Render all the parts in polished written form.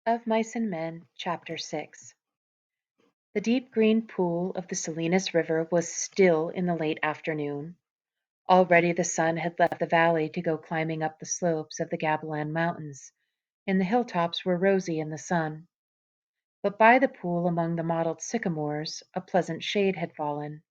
Of Mice and Men, Chapter 6. The deep green pool of the Salinas River was still in the late afternoon. Already the sun had left the valley to go climbing up the slopes of the Gabilan Mountains, and the hilltops were rosy in the sun. But by the pool among the mottled sycamores a pleasant shade had fallen.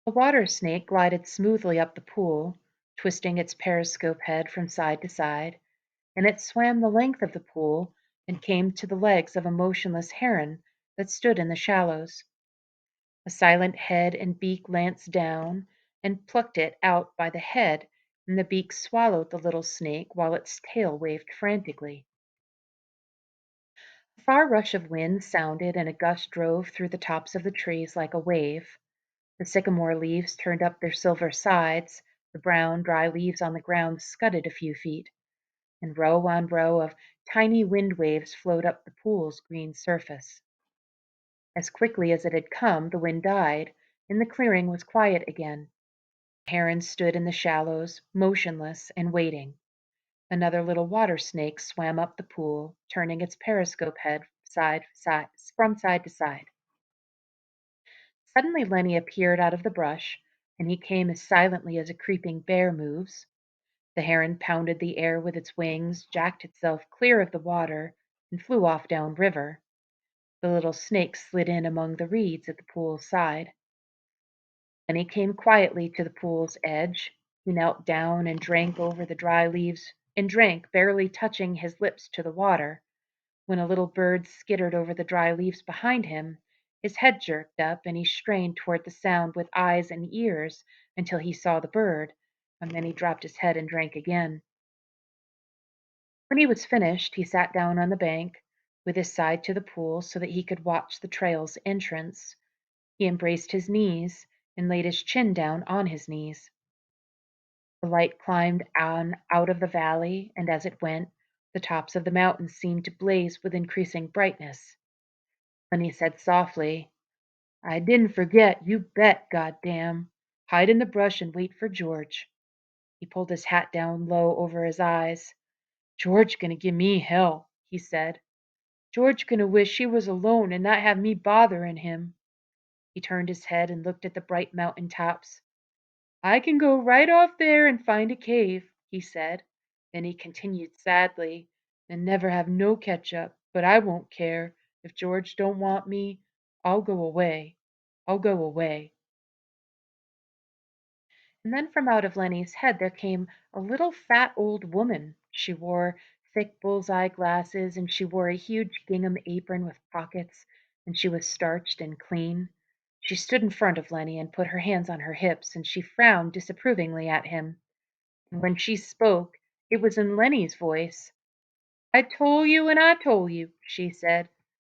A water snake glided smoothly up the pool, twisting its periscope head from side to side, and it swam the length of the pool and came to the legs of a motionless heron that stood in the shallows. A silent head and beak lanced down and plucked it out by the head, and the beak swallowed the little snake while its tail waved frantically. A far rush of wind sounded, and a gust drove through the tops of the trees like a wave. The sycamore leaves turned up their silver sides, the brown, dry leaves on the ground scudded a few feet, and row on row of tiny wind waves flowed up the pool's green surface. As quickly as it had come, the wind died, and the clearing was quiet again. The heron stood in the shallows, motionless and waiting. Another little water snake swam up the pool, turning its periscope head from side to side. Suddenly Lenny appeared out of the brush, and he came as silently as a creeping bear moves. The heron pounded the air with its wings, jacked itself clear of the water, and flew off down river. The little snake slid in among the reeds at the pool's side. Then he came quietly to the pool's edge. He knelt down and drank over the dry leaves, and drank, barely touching his lips to the water. When a little bird skittered over the dry leaves behind him, his head jerked up, and he strained toward the sound with eyes and ears until he saw the bird, and then he dropped his head and drank again. When he was finished, he sat down on the bank, with his side to the pool so that he could watch the trail's entrance. He embraced his knees and laid his chin down on his knees. The light climbed on out of the valley, and as it went, the tops of the mountains seemed to blaze with increasing brightness. Then he said softly, "I didn't forget, you bet, goddamn. Hide in the brush and wait for George." He pulled his hat down low over his eyes. "George gonna give me hell," he said. "George gonna wish he was alone and not have me bothering him." He turned his head and looked at the bright mountain tops. "I can go right off there and find a cave," he said. Then he continued sadly, "and never have no ketchup, but I won't care. If George don't want me, I'll go away. I'll go away." And then from out of Lenny's head there came a little fat old woman. She wore thick bull's-eye glasses, and she wore a huge gingham apron with pockets, and she was starched and clean. She stood in front of Lenny and put her hands on her hips, and she frowned disapprovingly at him. And when she spoke, it was in Lenny's voice. "I tole you and I tole you," she said.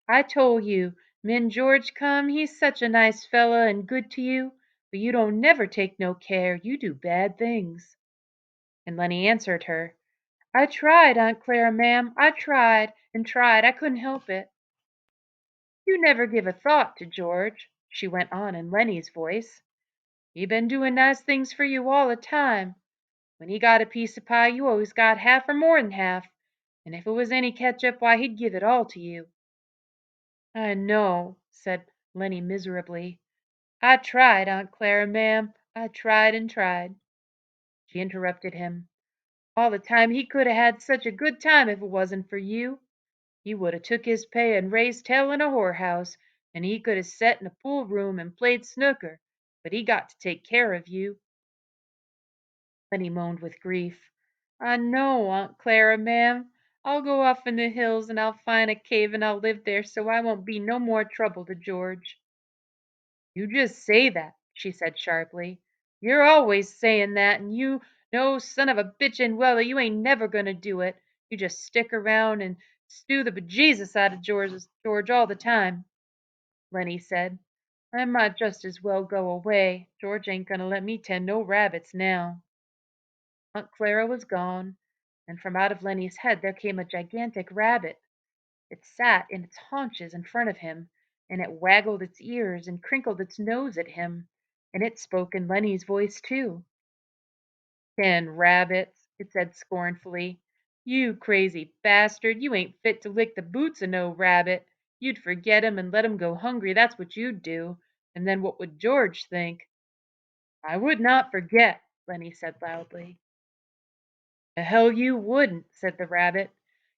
"I tole you, min George come, he's such a nice fella and good to you, but you don't never take no care, you do bad things." And Lenny answered her, "I tried, Aunt Clara, ma'am, I tried and tried, I couldn't help it." "You never give a thought to George," she went on in Lenny's voice. "He been doing nice things for you all the time. When he got a piece of pie, you always got half or more'n half, and if it was any catsup, why, he'd give it all to you." "I know," said Lenny miserably. "I tried, Aunt Clara, ma'am, I tried and tried." She interrupted him. "All the time he could 'a' had such a good time if it wasn't for you. He would 'a' took his pay and raised hell in a whorehouse, and he could 'a' set in a pool room and played snooker, but he got to take care of you." Lenny moaned with grief. "I know, Aunt Clara, ma'am. I'll go off in the hills and I'll find a cave and I'll live there so I won't be no more trouble to George." "You just say that," she said sharply. "You're always sayin' that, and you know son of a bitch and well that you ain't never going to do it. You just stick around and stew the bejesus out of George all the time." Lenny said, "I might just as well go away. George ain't going to let me tend no rabbits now." Aunt Clara was gone, and from out of Lenny's head there came a gigantic rabbit. It sat in its haunches in front of him, and it waggled its ears and crinkled its nose at him, and it spoke in Lenny's voice too. "Ten rabbits," it said scornfully. "You crazy bastard, you ain't fit to lick the boots o' no rabbit. You'd forget 'em and let 'em go hungry, that's what you'd do. And then what would George think?" "I would not forget," Lenny said loudly. "The hell you wouldn't," said the rabbit.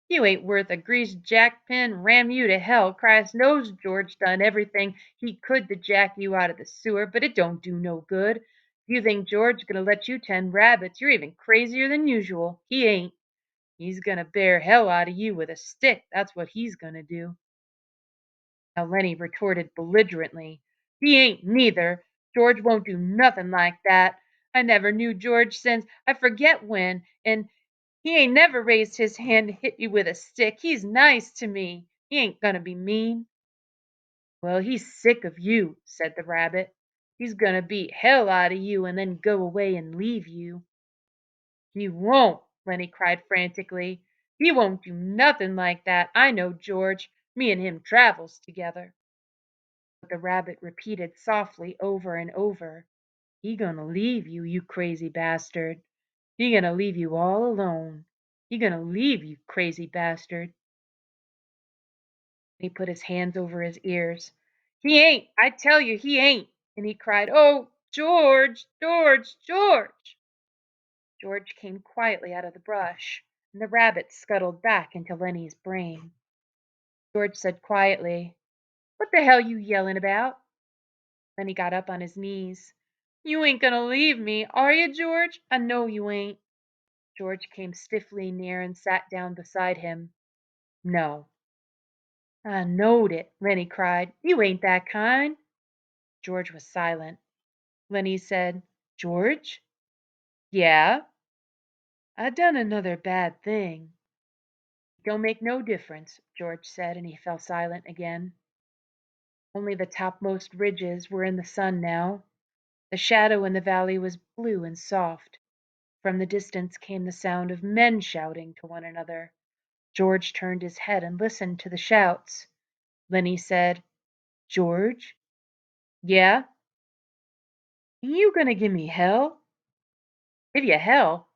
"You ain't worth a greased jackpin, ram you to hell. Christ knows George done everything he could to jack you out of the sewer, but it don't do no good. If you think George's gonna let you tend rabbits, you're even crazier than usual. He ain't. He's gonna bear hell out of you with a stick, that's what he's gonna do." Now Lenny retorted belligerently, "He ain't neither. George won't do nothin' like that. I never knew George since I forget when, and he ain't never raised his hand to hit you with a stick. He's nice to me. He ain't gonna be mean." "Well, he's sick of you," said the rabbit. "He's gonna beat hell out of you and then go away and leave you." "He won't!" Lenny cried frantically. "He won't do nothin' like that. I know George. Me and him travels together." But the rabbit repeated softly over and over, "He gonna leave you, you crazy bastard. He gonna leave you all alone. He gonna leave you, crazy bastard." He put his hands over his ears. "He ain't, I tell you he ain't." And he cried, "Oh, George, George, George." George came quietly out of the brush, and the rabbit scuttled back into Lenny's brain. George said quietly, "What the hell you yellin' about?" Lenny got up on his knees. "You ain't gonna leave me, are you, George? I know you ain't." George came stiffly near and sat down beside him. "No." "I knowed it," Lenny cried. "You ain't that kind." George was silent. Lenny said, "George?" "Yeah?" "I done another bad thing." "Don't make no difference," George said, and he fell silent again. Only the topmost ridges were in the sun now. The shadow in the valley was blue and soft. From the distance came the sound of men shouting to one another. George turned his head and listened to the shouts. Lenny said, "George?" "Yeah?" "You gonna give me hell?" "Give you hell?"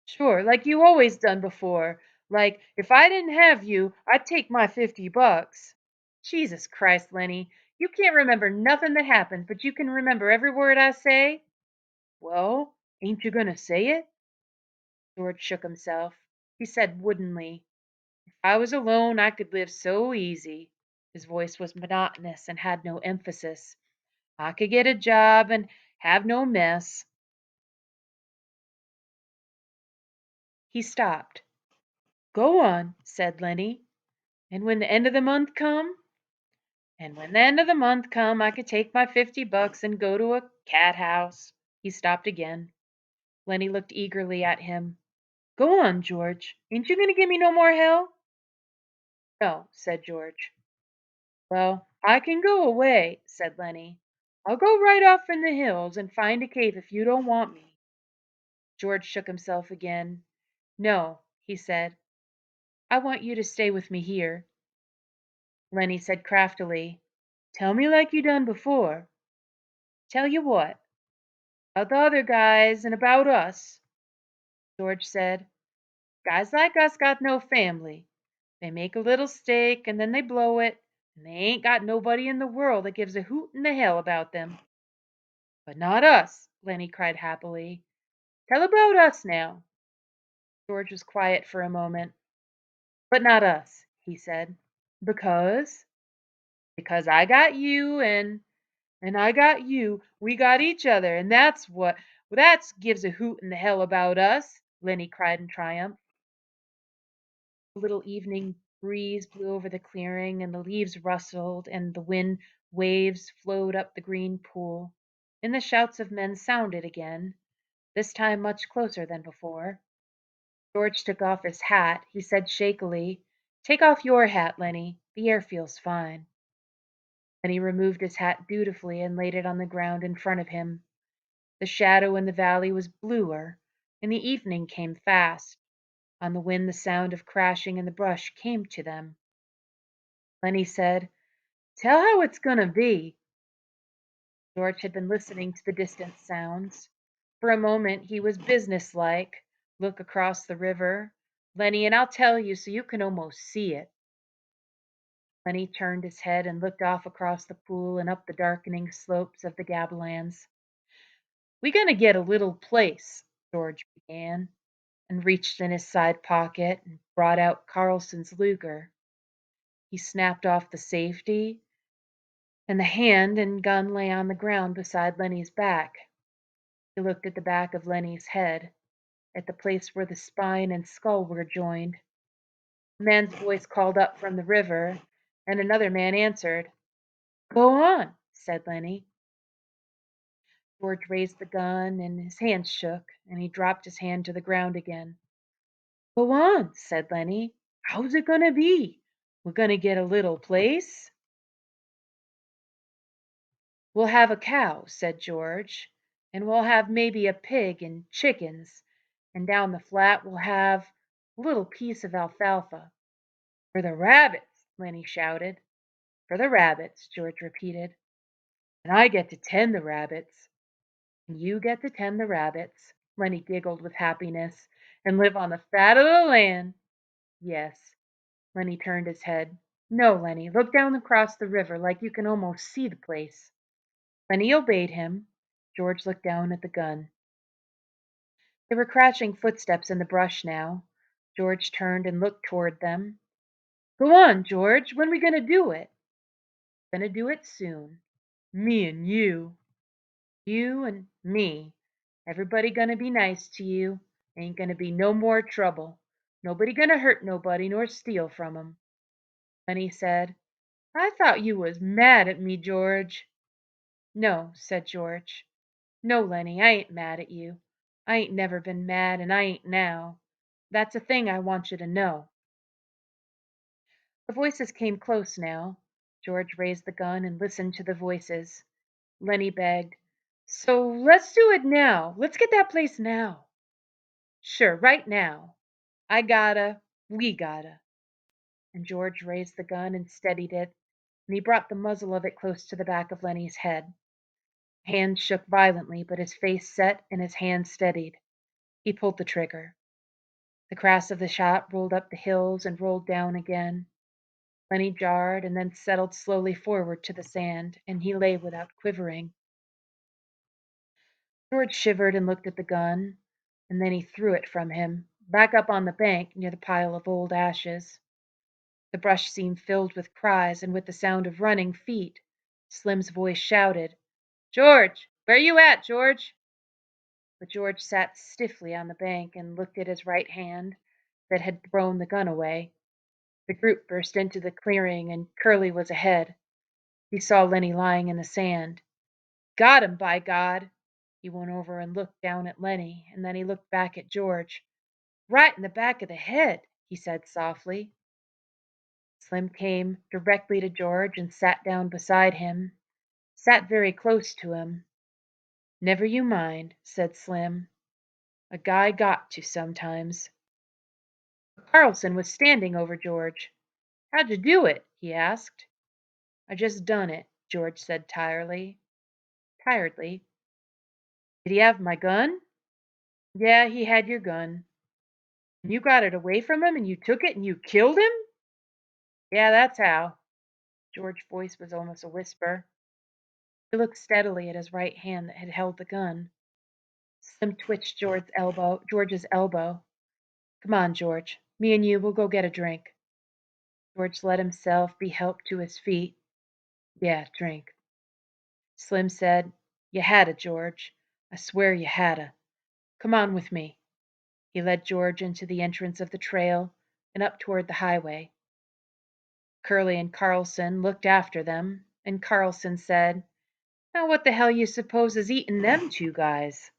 "Sure, like you always done before. Like, if I didn't have you, I'd take my $50. Jesus Christ, Lenny, you can't remember nothing that happened, but you can remember every word I say?" "Well, ain't you gonna say it?" George shook himself. He said woodenly, "If I was alone, I could live so easy." His voice was monotonous and had no emphasis. "I could get a job and have no mess." He stopped. "Go on," said Lenny. "And when the end of the month come?" "And when the end of the month come, I could take my $50 and go to a cat house." He stopped again. Lenny looked eagerly at him. "Go on, George. Ain't you going to give me no more hell?" "No," said George. "Well, I can go away," said Lenny. "I'll go right off in the hills and find a cave if you don't want me." George shook himself again. "No," he said. "I want you to stay with me here." Lenny said craftily, "Tell me like you done before." "Tell you what?" "About the other guys and about us." George said, "Guys like us got no family. They make a little stake and then they blow it, and they ain't got nobody in the world that gives a hoot in the hell about them." "But not us," Lenny cried happily. "Tell about us now." George was quiet for a moment. "But not us," he said. "Because?" "Because I got you and I got you. We got each other, and that's gives a hoot in the hell about us," Lenny cried in triumph. A little evening breeze blew over the clearing, and the leaves rustled, and the wind waves flowed up the green pool. And the shouts of men sounded again, this time much closer than before. George took off his hat. He said shakily, "Take off your hat, Lenny. The air feels fine." Then he removed his hat dutifully and laid it on the ground in front of him. The shadow in the valley was bluer, and the evening came fast. On the wind the sound of crashing in the brush came to them. Lenny said, "Tell how it's gonna be." George had been listening to the distant sounds. For a moment he was businesslike. Look across the river. Lenny, and I'll tell you so you can almost see it. Lenny turned his head and looked off across the pool and up the darkening slopes of the Gabilands. We gonna get a little place, George began, and reached in his side pocket and brought out Carlson's Luger. He snapped off the safety, and the hand and gun lay on the ground beside Lenny's back. He looked at the back of Lenny's head, at the place where the spine and skull were joined. A man's voice called up from the river, and another man answered. Go on, said Lenny. George raised the gun, and his hands shook, and he dropped his hand to the ground again. Go on, said Lenny. How's it gonna be? We're gonna get a little place? We'll have a cow, said George, and we'll have maybe a pig and chickens, and down the flat we'll have a little piece of alfalfa. For the rabbits, Lenny shouted. For the rabbits, George repeated. And I get to tend the rabbits. And you get to tend the rabbits, Lenny giggled with happiness, and live on the fat of the land. Yes. Lenny turned his head. No, Lenny, look down across the river like you can almost see the place. Lenny obeyed him. George looked down at the gun. There were crashing footsteps in the brush now. George turned and looked toward them. Go on, George. When we going to do it? Gonna do it soon. Me and you. You and me. Everybody gonna be nice to you. Ain't gonna be no more trouble. Nobody gonna hurt nobody nor steal from 'em. Lenny said, I thought you was mad at me, George. No, said George. No, Lenny, I ain't mad at you. I ain't never been mad, and I ain't now. That's a thing I want you to know. The voices came close now. George raised the gun and listened to the voices. Lenny begged, so let's do it now. Let's get that place now. Sure, right now. We gotta. And George raised the gun and steadied it, and he brought the muzzle of it close to the back of Lenny's head. Hands shook violently, but his face set and his hand steadied. He pulled the trigger. The crash of the shot rolled up the hills and rolled down again. Lenny jarred and then settled slowly forward to the sand, and he lay without quivering. George shivered and looked at the gun, and then he threw it from him, back up on the bank near the pile of old ashes. The brush seemed filled with cries and with the sound of running feet. Slim's voice shouted, George! Where you at, George? But George sat stiffly on the bank and looked at his right hand that had thrown the gun away. The group burst into the clearing, and Curly was ahead. He saw Lenny lying in the sand. Got him, by God! He went over and looked down at Lenny, and then he looked back at George. Right in the back of the head, he said softly. Slim came directly to George and sat down beside him, sat very close to him. Never you mind, said Slim. A guy got to sometimes. Carlson was standing over George. How'd you do it? He asked. I just done it, George said tiredly. Did he have my gun? Yeah, he had your gun. And you got it away from him and you took it and you killed him? Yeah, that's how. George's voice was almost a whisper. He looked steadily at his right hand that had held the gun. Slim twitched George's elbow. Come on, George. Me and you will go get a drink. George let himself be helped to his feet. Yeah, drink. Slim said, You hadda, George. I swear you hadda. Come on with me. He led George into the entrance of the trail and up toward the highway. Curly and Carlson looked after them, and Carlson said, Now what the hell you suppose is eating them two guys?